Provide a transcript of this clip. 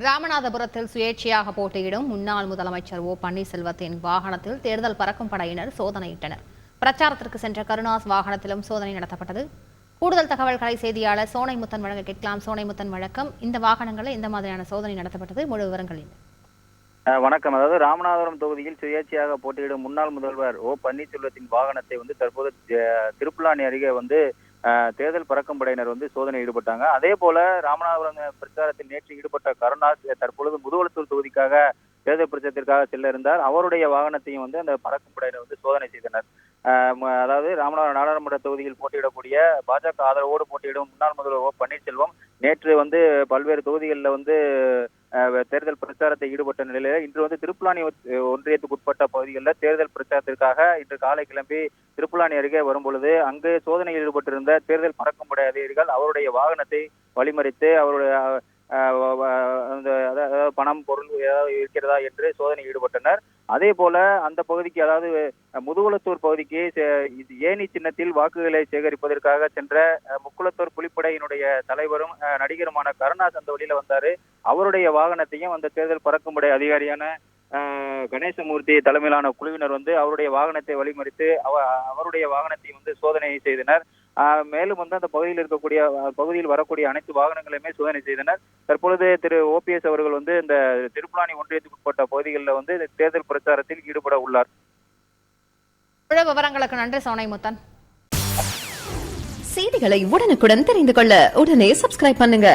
ராமநாதபுரத்தில் சுயேட்சையாக போட்டியிடும் முன்னாள் முதலமைச்சர் ஓ பன்னீர்செல்வத்தின் வாகனத்தில் தேர்தல் பறக்கும் படையினர் சோதனையிட்டனர். பிரச்சாரத்திற்கு சென்ற கருணாஸ் வாகனத்திலும் சோதனை நடத்தப்பட்டது. கூடுதல் தகவல்களை செய்தியாளர் சோனைமுத்தன் வழங்க கேட்கலாம். சோனைமுத்தன், வழக்கம். இந்த வாகனங்களில் எந்த மாதிரியான சோதனை நடத்தப்பட்டது? முழு விவரங்கள் என்ன? வணக்கம். அதாவது ராமநாதபுரம் தொகுதியில் சுயேட்சையாக போட்டியிடும் முன்னாள் முதல்வர் ஓ பன்னீர்செல்வத்தின் வாகனத்தை தற்போது திருப்புலானி அருகே தேர்தல் பறக்கும் படையினர் சோதனை ஈடுபட்டாங்க. அதே போல ராமநாதபுரம் பிரச்சாரத்தில் நேற்று ஈடுபட்ட கருணாஸ் தற்பொழுது முதுகுளத்தூர் தொகுதிக்காக தேர்தல் பிரச்சாரத்திற்காக செல்ல இருந்தார். அவருடைய வாகனத்தையும் அந்த பறக்கும் படையினர் சோதனை செய்தனர். அதாவது ராமநாதபுரம் நாடாளுமன்ற தொகுதியில் போட்டியிடக்கூடிய பாஜக ஆதரவோடு போட்டியிடும் முன்னாள் முதல்வர் ஓ பன்னீர்செல்வம் நேற்று பல்வேறு தொகுதிகளில் தேர்தல் பிரச்சாரத்தை ஈடுபட்ட நிலையில இன்று திருப்புலானி ஒன்றியத்துக்கு உட்பட்ட பகுதிகளில் தேர்தல் பிரச்சாரத்திற்காக இன்று காலை கிளம்பி திருப்புலானி அருகே வரும்பொழுது அங்கு சோதனையில் ஈடுபட்டிருந்த தேர்தல் பறக்கும் படை அதிகாரிகள் அவருடைய வாகனத்தை வழிமறித்து அவருடைய பணம் பொருள் ஏதாவது இருக்கிறதா என்று சோதனை ஈடுபட்டனர். அதே போல அந்த பகுதிக்கு, அதாவது முதுகுளத்தூர் பகுதிக்கு ஏணி சின்னத்தில் வாக்குகளை சேகரிப்பதற்காக சென்ற முக்குளத்தூர் புலிப்படையினுடைய தலைவரும் நடிகருமான கருணாஸ் அந்த வழியில வந்தாரு. அவருடைய வாகனத்தையும் அந்த தேர்தல் பறக்கும் படை அதிகாரியான கணேசமூர்த்தி தலைமையிலான குழுவினர் அவருடைய வாகனத்தை வழிமறித்து அவருடைய வாகனத்தை சோதனை செய்தனர். மேலும் அந்த பகுதியில் வரக்கூடிய அனைத்து வாகனங்களையுமே சோதனை செய்தனர். தற்பொழுது திரு ஓபிஎஸ் அவர்கள் இந்த திருப்புலானி ஒன்றியத்துக்கு உட்பட்ட பகுதிகளில் தேர்தல் பிரச்சாரத்தில் ஈடுபட உள்ளார். விவரங்களுக்கு நன்றி சோனைமுத்தன். செய்திகளை உடனுக்குடன் தெரிந்து கொள்ள உடனே சப்ஸ்கிரைப் பண்ணுங்க.